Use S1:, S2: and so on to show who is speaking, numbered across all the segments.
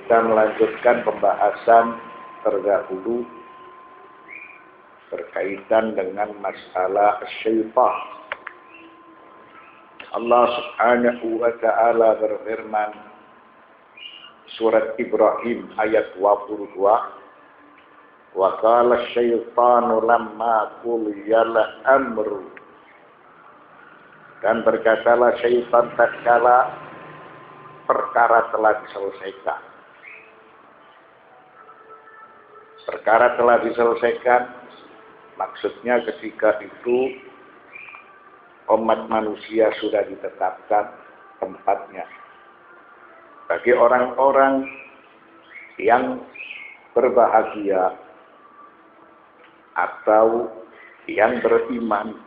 S1: Kita melanjutkan pembahasan terdahulu berkaitan dengan masalah syaitan. Allah Subhanahu wa ta'ala berfirman surat Ibrahim ayat 22, wa qala syaitanu lamma quliyal amru, dan berkatalah syaitan tatkala perkara telah diselesaikan. Perkara telah diselesaikan, maksudnya ketika itu umat manusia sudah ditetapkan tempatnya. Bagi orang-orang yang berbahagia atau yang beriman,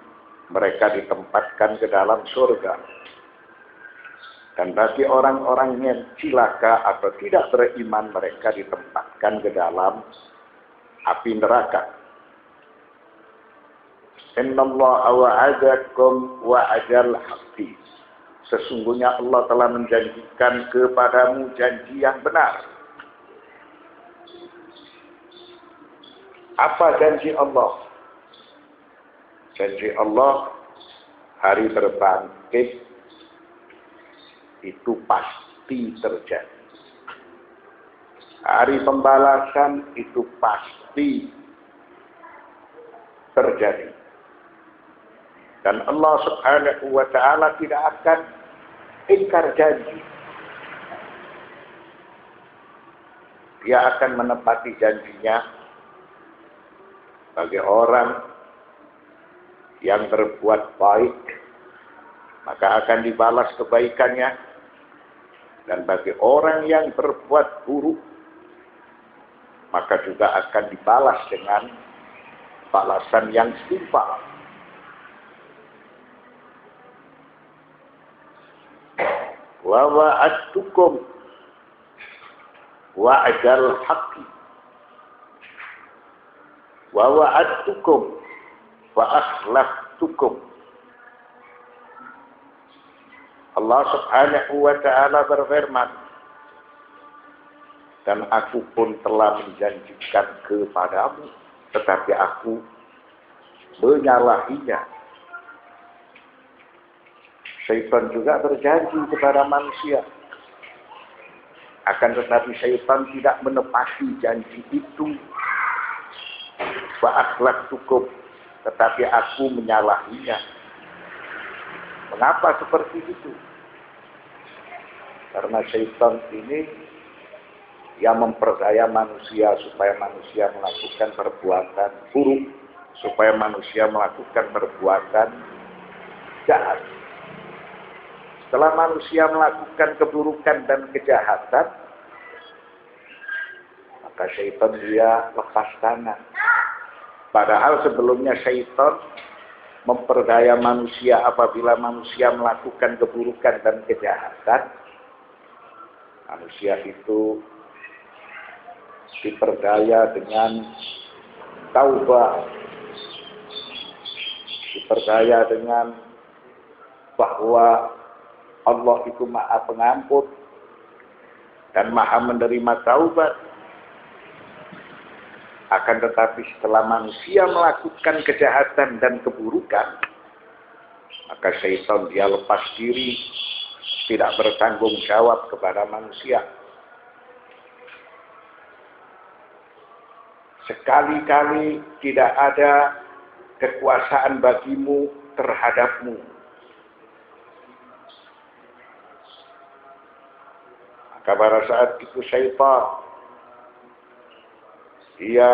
S1: mereka ditempatkan ke dalam surga. Dan bagi orang-orang yang cilaka atau tidak beriman, mereka ditempatkan ke dalam api neraka. Innallaha wa'adakum wa'adal haqqi. Sesungguhnya Allah telah menjanjikan kepadamu janji yang benar. Apa janji Allah? Janji Allah, hari berbangkit itu pasti terjadi. Hari pembalasan itu pasti terjadi. Dan Allah Subhanahu wa ta'ala tidak akan ingkar janji. Dia akan menepati janjinya bagi orang yang berbuat baik, maka akan dibalas kebaikannya. Dan bagi orang yang berbuat buruk, maka juga akan dibalas dengan balasan yang setimpal. Wa wa'adtukum wa'adal haqqi wa wa'adtukum wa akhlaftukum. Allah Subhanahu wa ta'ala berfirman, dan aku pun telah menjanjikan kepadamu, tetapi aku menyalahinya. Syaitan juga berjanji kepada manusia. Akan tetapi syaitan tidak menepati janji itu. Wa akhlaftukum, tetapi aku menyalahinya. Mengapa seperti itu? Karena syaitan ini yang memperdaya manusia supaya manusia melakukan perbuatan buruk, supaya manusia melakukan perbuatan jahat. Setelah manusia melakukan keburukan dan kejahatan, maka syaitan dia lepas tangan. Padahal sebelumnya syaitan memperdaya manusia apabila manusia melakukan keburukan dan kejahatan. Manusia itu diperdaya dengan taubat, diperdaya dengan bahwa Allah itu Maha Pengampun dan Maha menerima taubat. Akan tetapi setelah manusia melakukan kejahatan dan keburukan, maka syaitan dia lepas diri, tidak bertanggung jawab kepada manusia. Sekali-kali tidak ada kekuasaan bagimu terhadapmu. Maka pada saat itu syaitan dia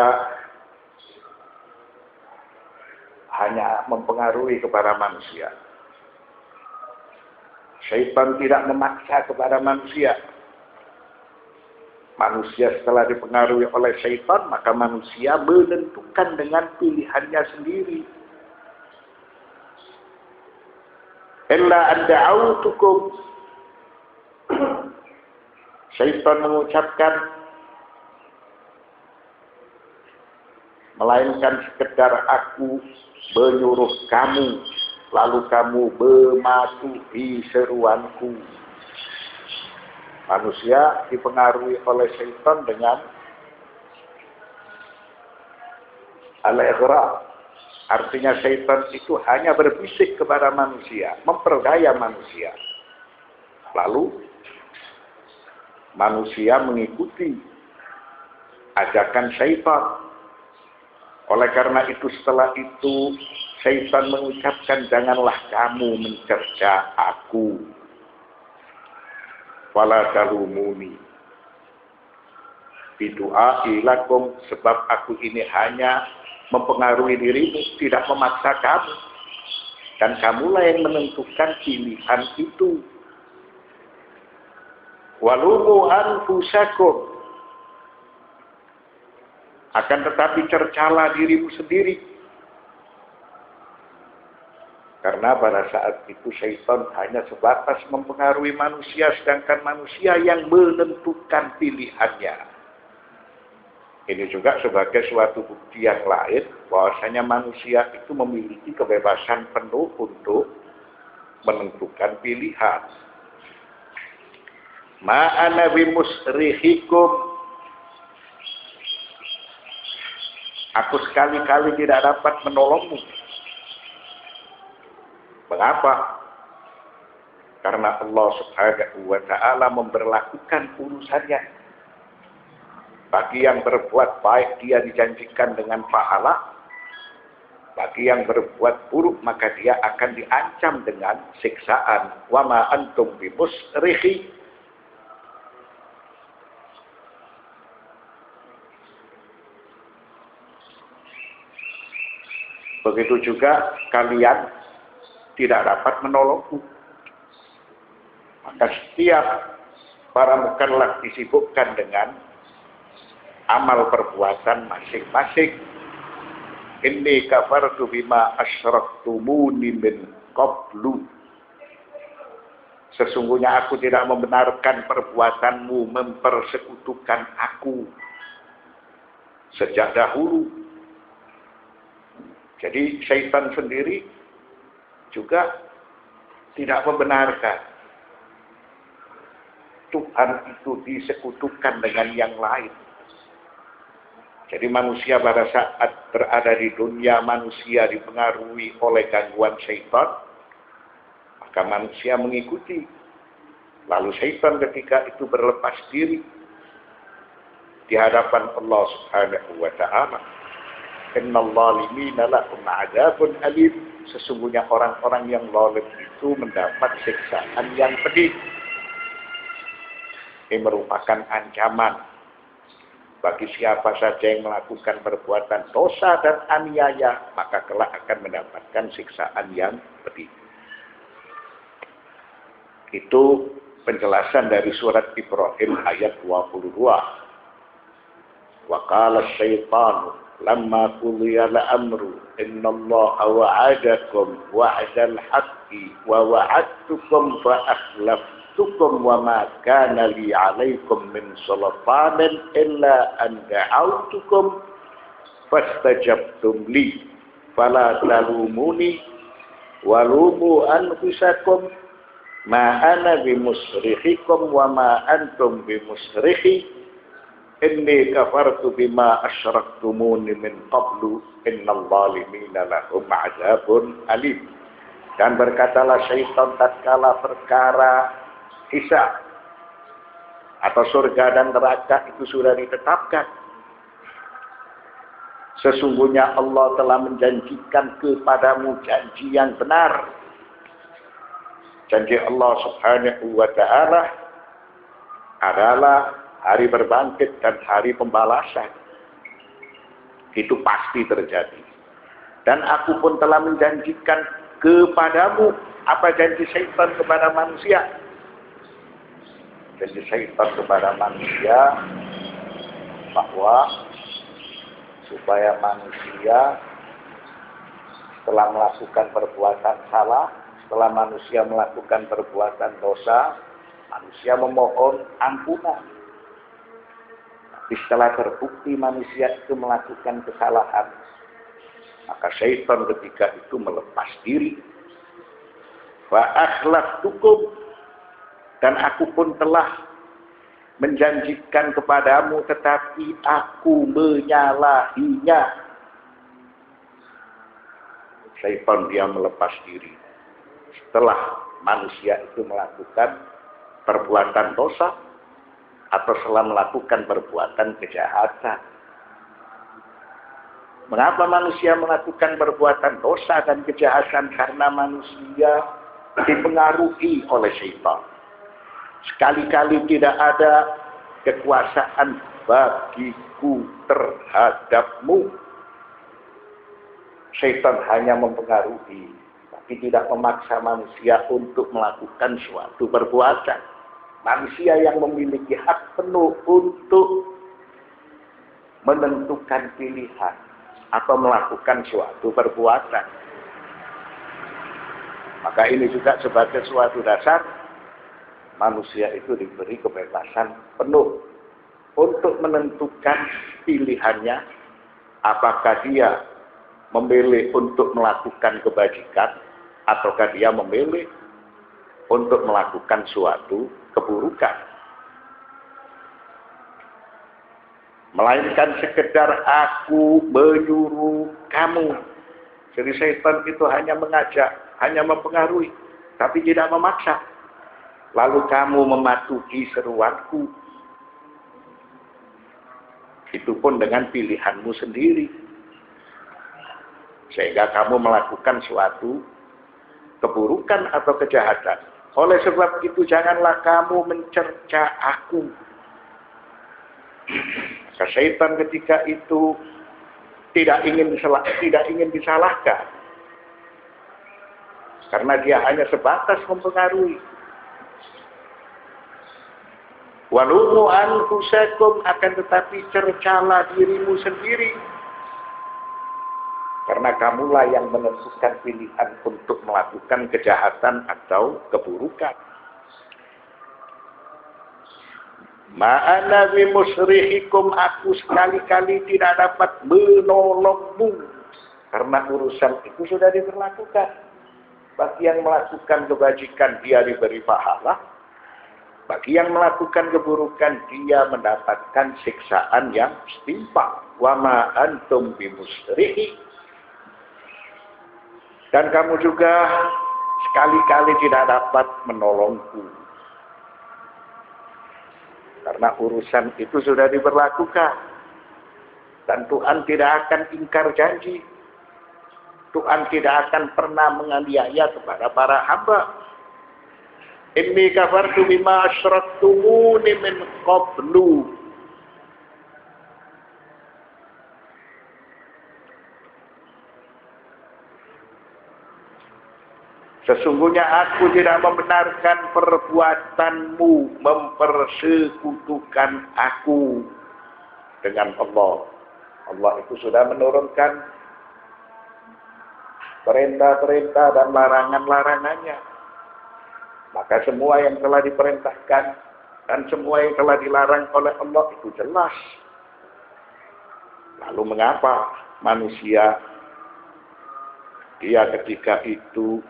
S1: hanya mempengaruhi kepada manusia. Syaitan tidak memaksa kepada manusia. Manusia setelah dipengaruhi oleh syaitan, maka manusia menentukan dengan pilihannya sendiri. Illa an da'autukum. Syaitan mengucapkan, melainkan sekedar aku menyuruh kamu, lalu kamu mematuhi seruanku. Manusia dipengaruhi oleh syaitan dengan al-ighra. Artinya syaitan itu hanya berbisik kepada manusia, memperdaya manusia. Lalu manusia mengikuti ajakan syaitan. Oleh karena itu setelah itu syaitan mengucapkan, janganlah kamu mencerca aku. Wala talumuni bidu'ai lakum, sebab aku ini hanya mempengaruhi dirimu, tidak memaksa kamu. Dan kamulah yang menentukan pilihan itu. Walumu anfusakum, akan tetapi cercalah dirimu sendiri. Karena pada saat itu syaitan hanya sebatas mempengaruhi manusia, sedangkan manusia yang menentukan pilihannya. Ini juga sebagai suatu bukti yang lain bahwasanya manusia itu memiliki kebebasan penuh untuk menentukan pilihan. Ma'ana bimusrihikum, aku sekali-kali tidak dapat menolongmu. Mengapa? Karena Allah Subhanahu wa ta'ala memberlakukan urusannya. Bagi yang berbuat baik dia dijanjikan dengan pahala. Bagi yang berbuat buruk maka dia akan diancam dengan siksaan. Wa ma antum bimusrikhi. Begitu juga kalian tidak dapat menolongku. Maka setiap para mukallaf disibukkan dengan amal perbuatan masing-masing. Inni kafartu bima asyraktumuni min qablu. Sesungguhnya aku tidak membenarkan perbuatanmu mempersekutukan aku sejak dahulu. Jadi syaitan sendiri juga tidak membenarkan Tuhan itu disekutukan dengan yang lain. Jadi manusia pada saat berada di dunia, manusia dipengaruhi oleh gangguan syaitan, maka manusia mengikuti. Lalu syaitan ketika itu berlepas diri di hadapan Allah Subhanahu wa ta'ala. Innal zalimina lahum 'adzabun alim. Sesungguhnya orang-orang yang zalim itu mendapat siksaan yang pedih. Ini merupakan ancaman bagi siapa saja yang melakukan perbuatan dosa dan aniaya, maka kelak akan mendapatkan siksaan yang pedih. Itu penjelasan dari surat Ibrahim ayat 22. Wa qala asy-syaitanu lamma qudiya al-amru innallaha wa'adakum wa'dal haqqi wa wa'adtukum fa akhlaftukum wa ma kana li 'alaikum min sultanin illa an da'awtukum fastajabtum li fala talumuni walumu anfusakum ma ana bimusrikhikum wa ma antum bimusrikhi inni kafartu bima asyraktumuni min qablu innal zalimina lahum 'adzabun alim. Dan berkatalah syaitan tatkala perkara hisab atau surga dan neraka itu sudah ditetapkan, sesungguhnya Allah telah menjanjikan kepadamu janji yang benar. Janji Allah Subhanahu wa ta'ala adalah hari berbangkit dan hari pembalasan. Itu pasti terjadi. Dan aku pun telah menjanjikan kepadamu. Apa janji syaitan kepada manusia? Janji syaitan kepada manusia bahwa supaya manusia setelah melakukan perbuatan salah, setelah manusia melakukan perbuatan dosa, manusia memohon ampunan. Setelah terbukti manusia itu melakukan kesalahan, maka syaitan ketika itu melepas diri. Wa akhlaftukum, dan aku pun telah menjanjikan kepadamu tetapi aku menyalahinya. Syaitan dia melepas diri setelah manusia itu melakukan perbuatan dosa atau setelah melakukan perbuatan kejahatan. Mengapa manusia melakukan perbuatan dosa dan kejahatan? Karena manusia dipengaruhi oleh syaitan. Sekali-kali tidak ada kekuasaan bagiku terhadapmu. Syaitan hanya mempengaruhi, tapi tidak memaksa manusia untuk melakukan suatu perbuatan. Manusia yang memiliki hak penuh untuk menentukan pilihan atau melakukan suatu perbuatan. Maka ini juga sebagai suatu dasar manusia itu diberi kebebasan penuh untuk menentukan pilihannya, apakah dia memilih untuk melakukan kebajikan ataukah dia memilih untuk melakukan suatu keburukan. Melainkan sekedar aku menyuruh kamu. Jadi setan itu hanya mengajak, hanya mempengaruhi, tapi tidak memaksa. Lalu kamu mematuhi seruanku. Itu pun dengan pilihanmu sendiri. Sehingga kamu melakukan suatu keburukan atau kejahatan. Oleh sebab itu janganlah kamu mencerca aku. Maka syaitan ketika itu tidak ingin disalahkan. Karena dia hanya sebatas mempengaruhi. Walumu anfusakum, akan tetapi cercalah dirimu sendiri. Karena kamulah yang menentukan pilihan untuk melakukan kejahatan atau keburukan. Ma'ana bimusrihikum, aku sekali-kali tidak dapat menolongmu. Karena urusan itu sudah diberlakukan. Bagi yang melakukan kebajikan dia diberi pahala. Bagi yang melakukan keburukan dia mendapatkan siksaan yang setimpal. Wa ma antum bimusrihi. Dan kamu juga sekali-kali tidak dapat menolongku. Karena urusan itu sudah diberlakukan. Dan Tuhan tidak akan ingkar janji. Tuhan tidak akan pernah menganiaya kepada para hamba. Inni kafartu bima asyraktumuni min qablu. Sesungguhnya aku tidak membenarkan perbuatanmu mempersekutukan aku dengan Allah. Allah itu sudah menurunkan perintah-perintah dan larangan-larangannya. Maka semua yang telah diperintahkan dan semua yang telah dilarang oleh Allah itu jelas. Lalu mengapa manusia dia ketika itu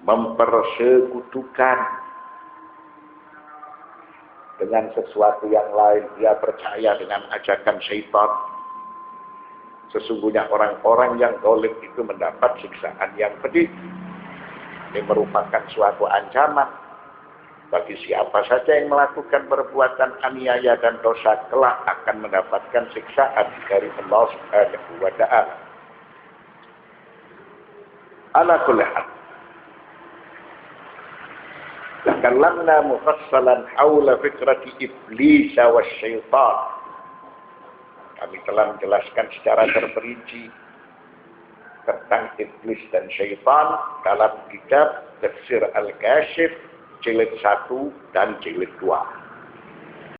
S1: mempersekutukan dengan sesuatu yang lain? Dia percaya dengan ajakan syaitan. Sesungguhnya orang-orang yang zalim itu mendapat siksaan yang pedih. Ini merupakan suatu ancaman bagi siapa saja yang melakukan perbuatan aniaya dan dosa, kelak akan mendapatkan siksaan dari Allah Subhanahu wa Ta'ala. Ala kulli hal, takallamna mufassalan haula fikrati iblis wa syaitan. Kami telah menjelaskan secara terperinci tentang iblis dan syaitan dalam kitab Tafsir Al-Kashif jilid 1 dan jilid 2.